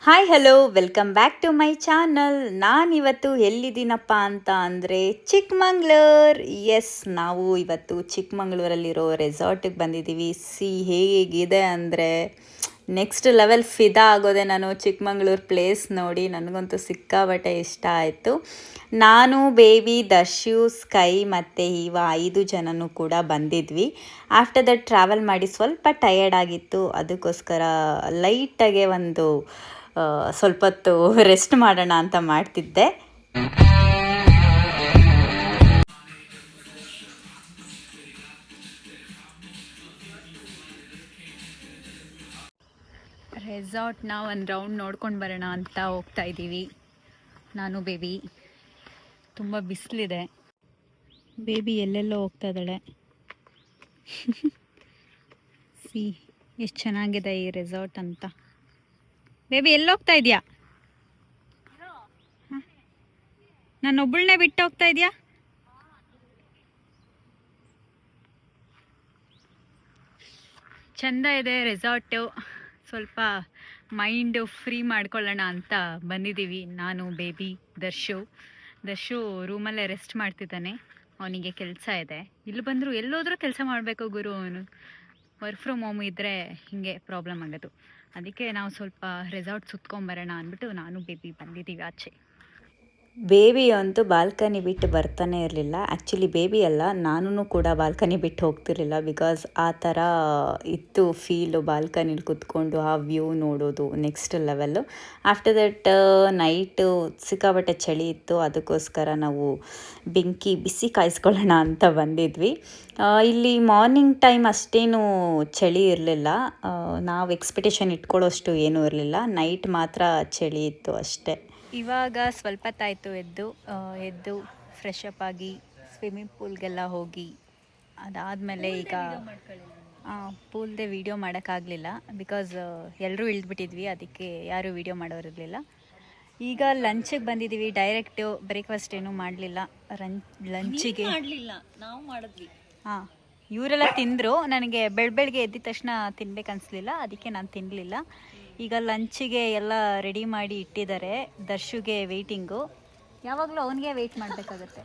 Hi hello welcome back to my channel. ನಾನಿವತ್ತು ಎಲ್ಲಿದ್ದೀನಪ್ಪ ಅಂತ ಅಂದರೆ ಚಿಕ್ಕಮಂಗ್ಳೂರು. ಎಸ್, ನಾವು ಇವತ್ತು ಚಿಕ್ಕಮಂಗ್ಳೂರಲ್ಲಿರೋ ರೆಸಾರ್ಟಿಗೆ ಬಂದಿದ್ದೀವಿ. ಹೇಗಿದೆ ಅಂದರೆ ನೆಕ್ಸ್ಟ್ ಲೆವೆಲ್ ಫಿದಾ ಆಗೋದೆ. ನಾನು ಚಿಕ್ಕಮಂಗ್ಳೂರು ಪ್ಲೇಸ್ ನೋಡಿ ನನಗಂತೂ ಸಿಕ್ಕಾಬಟ್ಟೆ ಇಷ್ಟ ಆಯಿತು. ನಾನು, ಬೇಬಿ, ದರ್ಶು, ಸ್ಕೈ ಮತ್ತು ಇವ 5 ಜನನೂ ಕೂಡ ಬಂದಿದ್ವಿ. ಆಫ್ಟರ್ ದಟ್ ಟ್ರಾವೆಲ್ ಮಾಡಿ ಸ್ವಲ್ಪ ಟಯರ್ಡ್ ಆಗಿತ್ತು. ಅದಕ್ಕೋಸ್ಕರ ಲೈಟಾಗೆ ಒಂದು ಸ್ವಲ್ಪ ಹೊತ್ತು ರೆಸ್ಟ್ ಮಾಡೋಣ ಅಂತ ಮಾಡ್ತಿದ್ದೆ. ರೆಸಾರ್ಟ್ನ ಒಂದು ರೌಂಡ್ ನೋಡ್ಕೊಂಡು ಬರೋಣ ಅಂತ ಹೋಗ್ತಾ ಇದ್ದೀವಿ. ನಾನು, ಬೇಬಿ. ತುಂಬ ಬಿಸಿಲಿದೆ. ಬೇಬಿ ಎಲ್ಲೆಲ್ಲೋ ಹೋಗ್ತಾ ಇದ್ದಾಳೆ. ಎಷ್ಟು ಚೆನ್ನಾಗಿದೆ ಈ ರೆಸಾರ್ಟ್ ಅಂತ. ಬೇಬಿ ಎಲ್ಲೋಗ್ತಾ ಇದೆಯಾ? ನಾನೊಬ್ಬಳನ್ನೇ ಬಿಟ್ಟು ಹೋಗ್ತಾ ಇದೆಯಾ? ಚೆಂದ ಇದೆ ರೆಸಾರ್ಟು. ಸ್ವಲ್ಪ ಮೈಂಡು ಫ್ರೀ ಮಾಡ್ಕೊಳ್ಳೋಣ ಅಂತ ಬಂದಿದ್ದೀವಿ. ನಾನು, ಬೇಬಿ, ದರ್ಶು ರೂಮಲ್ಲೇ ರೆಸ್ಟ್ ಮಾಡ್ತಿದ್ದಾನೆ. ಅವನಿಗೆ ಕೆಲಸ ಇದೆ. ಇಲ್ಲಿ ಬಂದರೂ ಎಲ್ಲೋದ್ರೂ ಕೆಲಸ ಮಾಡಬೇಕು ಗುರು. ಅವನು ವರ್ಕ್ ಫ್ರಮ್ ಹೋಮ್ ಇದ್ದರೆ ಹೀಗೆ ಪ್ರಾಬ್ಲಮ್ ಆಗೋದು. ಅದಕ್ಕೆ ನಾವು ಸ್ವಲ್ಪ ರೆಸಾರ್ಟ್ ಸುತ್ಕೊಂಬರೋಣ ಅಂದ್ಬಿಟ್ಟು ನಾನು, ಬೇಬಿ ಬಂದಿದ್ದೀವಿ ಆಚೆ. ಬೇಬಿ ಅಂತೂ ಬಾಲ್ಕನಿ ಬಿಟ್ಟು ಬರ್ತಾನೆ ಇರಲಿಲ್ಲ. ಆ್ಯಕ್ಚುಲಿ ಬೇಬಿ ಅಲ್ಲ, ನಾನು ಕೂಡ ಬಾಲ್ಕನಿ ಬಿಟ್ಟು ಹೋಗ್ತಿರ್ಲಿಲ್ಲ. ಬಿಕಾಸ್ ಆ ಥರ ಇತ್ತು ಫೀಲು. ಬಾಲ್ಕನಿಲಿ ಕುತ್ಕೊಂಡು ಆ ವ್ಯೂ ನೋಡೋದು next level. After that night ಸಿಕ್ಕಾಬಟ್ಟೆ ಚಳಿ ಇತ್ತು. ಅದಕ್ಕೋಸ್ಕರ ನಾವು ಬಿಸಿ ಕಾಯಿಸ್ಕೊಳ್ಳೋಣ ಅಂತ ಬಂದಿದ್ವಿ. ಇಲ್ಲಿ ಮಾರ್ನಿಂಗ್ ಟೈಮ್ ಅಷ್ಟೇನು ಚಳಿ ಇರಲಿಲ್ಲ. ನಾವು ಎಕ್ಸ್ಪೆಕ್ಟೇಷನ್ ಇಟ್ಕೊಳ್ಳೋಷ್ಟು ಏನೂ ಇರಲಿಲ್ಲ. ನೈಟ್ ಮಾತ್ರ ಚಳಿ ಇತ್ತು ಅಷ್ಟೇ. ಇವಾಗ ಸ್ವಲ್ಪ ತಾಯಿತು ಎದ್ದು ಫ್ರೆಶ್ ಅಪ್ ಆಗಿ ಸ್ವಿಮ್ಮಿಂಗ್ ಪೂಲ್ಗೆಲ್ಲ ಹೋಗಿ ಅದಾದಮೇಲೆ ಈಗ ಪೂಲ್ದೆ ವೀಡಿಯೋ ಮಾಡೋಕ್ಕಾಗಲಿಲ್ಲ. ಬಿಕಾಸ್ ಎಲ್ಲರೂ ಇಳಿದ್ಬಿಟ್ಟಿದ್ವಿ. ಅದಕ್ಕೆ ಯಾರೂ ವೀಡಿಯೋ ಮಾಡೋರಿರಲಿಲ್ಲ. ಈಗ ಲಂಚಿಗೆ ಬಂದಿದ್ದೀವಿ. ಡೈರೆಕ್ಟು ಬ್ರೇಕ್ಫಾಸ್ಟ್ ಏನೂ ಮಾಡಲಿಲ್ಲ. ಲಂಚಿಗೆ ನಾವು ಮಾಡಿದ್ವಿ. ಇವರೆಲ್ಲ ತಿಂದರು. ನನಗೆ ಬೆಳಗ್ಗೆ ಎದ್ದ ತಕ್ಷಣ ತಿನ್ಬೇಕನ್ನಿಸ್ಲಿಲ್ಲ. ಅದಕ್ಕೆ ನಾನು ತಿನ್ನಲಿಲ್ಲ. ಈಗ ಲಂಚಿಗೆ ಎಲ್ಲ ರೆಡಿ ಮಾಡಿ ಇಟ್ಟಿದ್ದಾರೆ. ದರ್ಶುಗೆ ವೆಯ್ಟಿಂಗು. ಯಾವಾಗಲೂ ಅವನಿಗೆ ವೆಯ್ಟ್ ಮಾಡಬೇಕಾಗತ್ತೆ.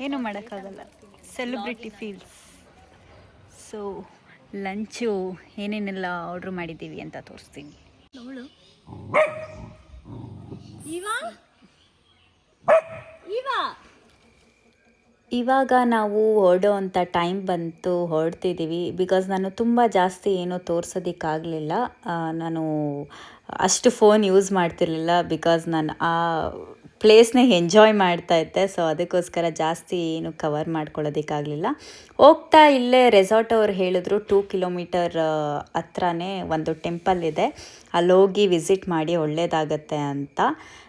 ಏನೂ ಮಾಡೋಕ್ಕಾಗಲ್ಲ. Celebrity feels. ಸೊ ಲಂಚು ಏನೇನೆಲ್ಲ ಆರ್ಡ್ರ್ ಮಾಡಿದ್ದೀವಿ ಅಂತ ತೋರಿಸ್ತೀನಿ. ಇವಾಗ ನಾವು ಹೊರಡೋ ಅಂಥ ಟೈಮ್ ಬಂತು. ಹೊರಡ್ತಿದ್ದೀವಿ. ಬಿಕಾಸ್ ನಾನು ತುಂಬ ಜಾಸ್ತಿ ಏನೂ ತೋರ್ಸೋದಕ್ಕಾಗಲಿಲ್ಲ. ನಾನು ಅಷ್ಟು ಫೋನ್ ಯೂಸ್ ಮಾಡ್ತಿರ್ಲಿಲ್ಲ. ಬಿಕಾಸ್ ನಾನು ಆ ಪ್ಲೇಸ್ನ ಎಂಜಾಯ್ ಮಾಡ್ತಾಯಿದ್ದೆ. ಸೊ ಅದಕ್ಕೋಸ್ಕರ ಜಾಸ್ತಿ ಏನು ಕವರ್ ಮಾಡ್ಕೊಳ್ಳೋದಕ್ಕಾಗಲಿಲ್ಲ. ಹೋಗ್ತಾ ಇಲ್ಲೇ ರೆಸಾರ್ಟ್ ಅವ್ರು ಹೇಳಿದ್ರು 2 ಕಿಲೋಮೀಟರ್ ಹತ್ರನೇ ಒಂದು ಟೆಂಪಲ್ ಇದೆ, ಅಲ್ಲೋಗಿ ವಿಸಿಟ್ ಮಾಡಿ ಒಳ್ಳೆಯದಾಗತ್ತೆ ಅಂತ.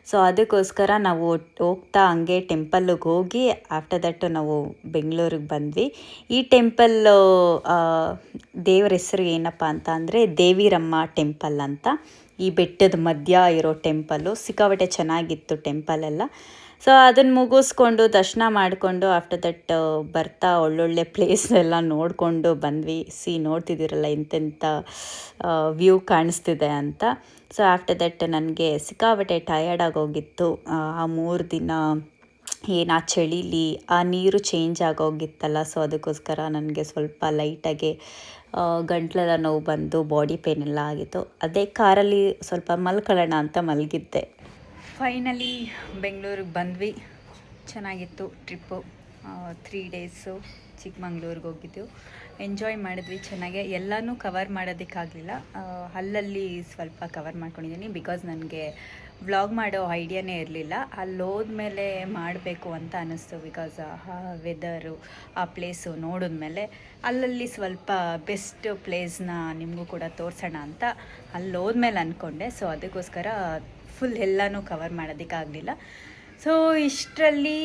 ಸೊ ಅದಕ್ಕೋಸ್ಕರ ನಾವು ಹೋಗ್ತಾ ಹಂಗೆ ಟೆಂಪಲ್ಗೆ ಹೋಗಿ ಆಫ್ಟರ್ ದಟ್ ನಾವು ಬೆಂಗಳೂರಿಗೆ ಬಂದ್ವಿ. ಈ ಟೆಂಪಲ್ಲು ದೇವರ ಹೆಸರು ಏನಪ್ಪ ಅಂತ ಅಂದರೆ ದೇವಿರಮ್ಮ ಟೆಂಪಲ್ ಅಂತ. ಈ ಬೆಟ್ಟದ ಮಧ್ಯ ಇರೋ ಟೆಂಪಲ್ಲು ಸಿಕ್ಕಾಪಟ್ಟೆ ಚೆನ್ನಾಗಿತ್ತು ಟೆಂಪಲೆಲ್ಲ. ಸೊ ಅದನ್ನು ಮುಗಿಸ್ಕೊಂಡು ದರ್ಶನ ಮಾಡಿಕೊಂಡು ಆಫ್ಟರ್ ದಟ್ ಬರ್ತಾ ಒಳ್ಳೊಳ್ಳೆ ಪ್ಲೇಸ್ ಎಲ್ಲ ನೋಡಿಕೊಂಡು ಬಂದ್ವಿ. ನೋಡ್ತಿದ್ದೀರಲ್ಲ ಎಂತೆಂಥ ವ್ಯೂ ಕಾಣಿಸ್ತಿದೆ ಅಂತ. ಸೊ ಆಫ್ಟರ್ ದಟ್ ನನಗೆ ಸಿಕ್ಕಾಪಟ್ಟೆ ಟಯರ್ಡ್ ಆಗೋಗಿತ್ತು. ಆ 3 ದಿನ ಏನು ಆ ಚಳಿಲಿ ಆ ನೀರು ಚೇಂಜ್ ಆಗೋಗಿತ್ತಲ್ಲ. ಸೊ ಅದಕ್ಕೋಸ್ಕರ ನನಗೆ ಸ್ವಲ್ಪ ಲೈಟಾಗಿ ಗಂಟ್ಲೆಲ್ಲ ನೋವು ಬಂದು ಬಾಡಿ ಪೇನ್ ಎಲ್ಲ ಆಗಿತ್ತು. ಅದೇ ಕಾರಲ್ಲಿ ಸ್ವಲ್ಪ ಮಲ್ಕೊಳ್ಳೋಣ ಅಂತ ಮಲಗಿದ್ದೆ. ಫೈನಲಿ ಬೆಂಗಳೂರಿಗೆ ಬಂದ್ವಿ. ಚೆನ್ನಾಗಿತ್ತು ಟ್ರಿಪ್ಪು. 3 ಡೇಸು ಚಿಕ್ಕಮಂಗ್ಳೂರಿಗೆ ಹೋಗಿದ್ದು. ಎಂಜಾಯ್ ಮಾಡಿದ್ವಿ ಚೆನ್ನಾಗೆ. ಎಲ್ಲನೂ ಕವರ್ ಮಾಡೋದಕ್ಕಾಗಲಿಲ್ಲ. ಅಲ್ಲಲ್ಲಿ ಸ್ವಲ್ಪ ಕವರ್ ಮಾಡ್ಕೊಂಡಿದ್ದೀನಿ. ಬಿಕಾಸ್ ನನಗೆ ವ್ಲಾಗ್ ಮಾಡೋ ಐಡಿಯಾನೇ ಇರಲಿಲ್ಲ. ಅಲ್ಲಿ ಹೋದ್ಮೇಲೆ ಮಾಡಬೇಕು ಅಂತ ಅನ್ನಿಸ್ತು. ಬಿಕಾಸ್ ಆ ವೆದರು, ಆ ಪ್ಲೇಸು ನೋಡಿದ್ಮೇಲೆ ಅಲ್ಲಲ್ಲಿ ಸ್ವಲ್ಪ ಬೆಸ್ಟ್ ಪ್ಲೇಸ್ನ ನಿಮಗೂ ಕೂಡ ತೋರಿಸೋಣ ಅಂತ ಅಲ್ಲಿ ಹೋದ್ಮೇಲೆ ಅಂದ್ಕೊಂಡೆ. ಸೊ ಅದಕ್ಕೋಸ್ಕರ ಫುಲ್ ಎಲ್ಲನೂ ಕವರ್ ಮಾಡೋದಕ್ಕಾಗಲಿಲ್ಲ. ಸೊ ಇಷ್ಟರಲ್ಲಿ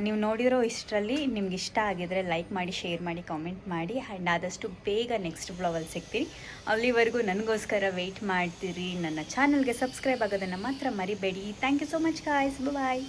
ನೀವು ನೋಡಿರೋ ಇಷ್ಟರಲ್ಲಿ ನಿಮ್ಗೆ ಇಷ್ಟ ಆಗಿದರೆ ಲೈಕ್ ಮಾಡಿ, ಶೇರ್ ಮಾಡಿ, ಕಾಮೆಂಟ್ ಮಾಡಿ. ಆ್ಯಂಡ್ ಆದಷ್ಟು ಬೇಗ ನೆಕ್ಸ್ಟ್ ಬ್ಲಾಗಲ್ಲಿ ಸಿಗ್ತೀನಿ. ಅಲ್ಲಿವರೆಗೂ ನನಗೋಸ್ಕರ ವೆಯ್ಟ್ ಮಾಡ್ತೀರಿ. ನನ್ನ ಚಾನಲ್ಗೆ ಸಬ್ಸ್ಕ್ರೈಬ್ ಆಗೋದನ್ನು ಮಾತ್ರ ಮರಿಬೇಡಿ. Thank you so much guys. Bye.